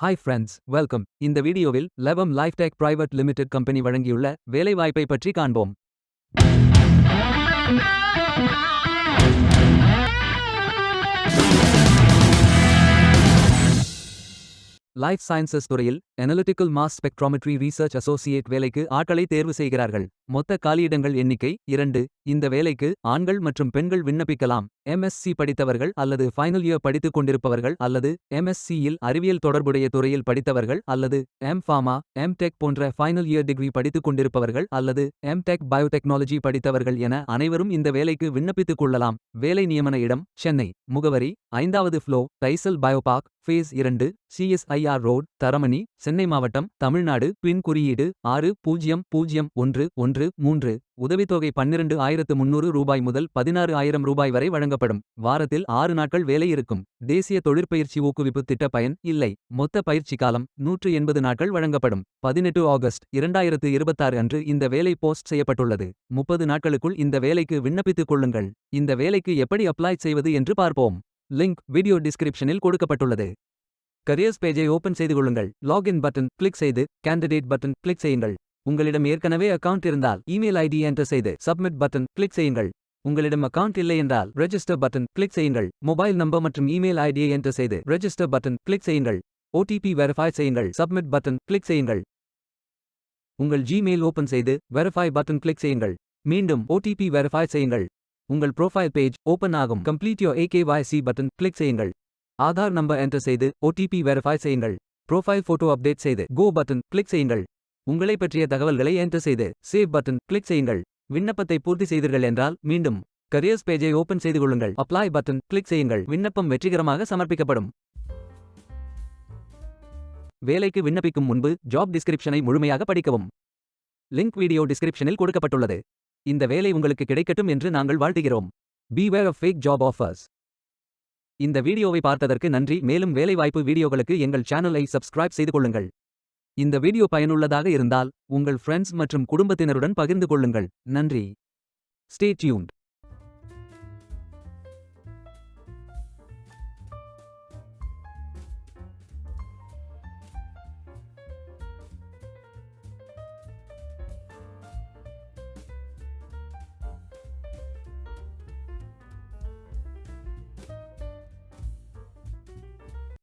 Hi friends, welcome. இந்த வீடியோவில் லெவம் லைஃப்டெக் private limited company வழங்கியுள்ள வேலைவாய்ப்பை பற்றி காண்போம். லைஃப் சயின்சஸ் துறையில் analytical mass spectrometry research associate வேலைக்கு ஆட்களை தேர்வு செய்கிறார்கள். மொத்த காலியிடங்கள் எண்ணிக்கை 2. இந்த வேலைக்கு ஆண்கள் மற்றும் பெண்கள் விண்ணப்பிக்கலாம். MSc படித்தவர்கள் அல்லது ஃபைனல் இயர் படித்துக் கொண்டிருப்பவர்கள் அல்லது MSc-யில் அறிவியல் தொடர்புடைய துறையில் படித்தவர்கள் அல்லது M.Pharma, M.Tech போன்ற ஃபைனல் இயர் டிகிரி படித்துக் கொண்டிருப்பவர்கள் அல்லது M.Tech பயோடெக்னாலஜி படித்தவர்கள் என அனைவரும் இந்த வேலைக்கு விண்ணப்பித்துக் கொள்ளலாம். வேலை நியமன இடம் சென்னை. முகவரி 5வது floor, TICEL biopark, phase 2, CSIR road, Taramani, Chennai மாவட்டம், தமிழ்நாடு. பின் குறியீடு 600113. உதவித்தொகை 12,300 ரூபாய் முதல் 16,000 ரூபாய் வரை வழங்கப்படும். வாரத்தில் 6 நாட்கள் வேலை இருக்கும். தேசிய தொழிற்பயிற்சி ஊக்குவிப்பு திட்ட பயன் இல்லை. மொத்த பயிற்சி காலம் 180 நாட்கள் வழங்கப்படும். 18 ஆகஸ்ட் 2026 அன்று இந்த வேலை போஸ்ட் செய்யப்பட்டுள்ளது. 30 நாட்களுக்குள் இந்த வேலைக்கு விண்ணப்பித்துக் கொள்ளுங்கள். இந்த வேலைக்கு எப்படி அப்ளை செய்வது என்று பார்ப்போம். லிங்க் வீடியோ டிஸ்கிரிப்ஷனில் கொடுக்கப்பட்டுள்ளது. கரியர்ஸ் பேஜை ஓபன் செய்து கொள்ளுங்கள். லாகின் பட்டன் கிளிக் செய்து கேண்டிடேட் பட்டன் கிளிக் செய்யுங்கள். உங்களிடம் ஏற்கனவே அக்கவுண்ட் இருந்தால் இமெயில் ஐடி என்டர் செய்து சப்மிட் பட்டன் கிளிக் செய்யுங்கள். உங்களிடம் அக்கவுண்ட் இல்லை என்றால் ரெஜிஸ்டர் பட்டன் கிளிக் செய்யுங்கள். மொபைல் நம்பர் மற்றும் இமெயில் ஐடியை என்டர் செய்து ரெஜிஸ்டர் பட்டன் கிளிக் செய்யுங்கள். OTP வெரிஃபை செய்யுங்கள். சப்மிட் பட்டன் கிளிக் செய்யுங்கள். உங்கள் ஜிமெயில் ஓபன் செய்து வெரிஃபை பட்டன் கிளிக் செய்யுங்கள். மீண்டும் OTP வெரிஃபை செய்யுங்கள். உங்கள் ப்ரொஃபைல் பேஜ் ஓபன் ஆகும். Complete your AKYC button click செய்யுங்கள். ஆதார் நம்பர் என்டர் செய்து OTP வெரிஃபை செய்யுங்கள். ப்ரொஃபைல் போட்டோ அப்டேட் செய்து கோ பட்டன் கிளிக் செய்யுங்கள். உங்களை பற்றிய தகவல்களை என்டர் செய்து சேவ் பட்டன் கிளிக் செய்யுங்கள். விண்ணப்பத்தை பூர்த்தி செய்தீர்கள் என்றால் மீண்டும் கரியர்ஸ் பேஜை ஓபன் செய்து கொள்ளுங்கள். அப்ளை பட்டன் கிளிக் செய்யுங்கள். விண்ணப்பம் வெற்றிகரமாக சமர்ப்பிக்கப்படும். வேலைக்கு விண்ணப்பிக்கும் முன்பு ஜாப் டிஸ்கிரிப்ஷனை முழுமையாக படிக்கவும். லிங்க் வீடியோ டிஸ்கிரிப்ஷனில் கொடுக்கப்பட்டுள்ளது. இந்த வேலை உங்களுக்கு கிடைக்கட்டும் என்று நாங்கள் வாழ்த்துகிறோம். Beware of fake job offers. இந்த வீடியோவை பார்த்ததற்கு நன்றி. மேலும் வேலைவாய்ப்பு வீடியோகளுக்கு எங்கள் சேனலை சப்ஸ்கிரைப் செய்து கொள்ளுங்கள். இந்த வீடியோ பயனுள்ளதாக இருந்தால் உங்கள் ஃப்ரெண்ட்ஸ் மற்றும் குடும்பத்தினருடன் பகிர்ந்து கொள்ளுங்கள். நன்றி. Stay tuned.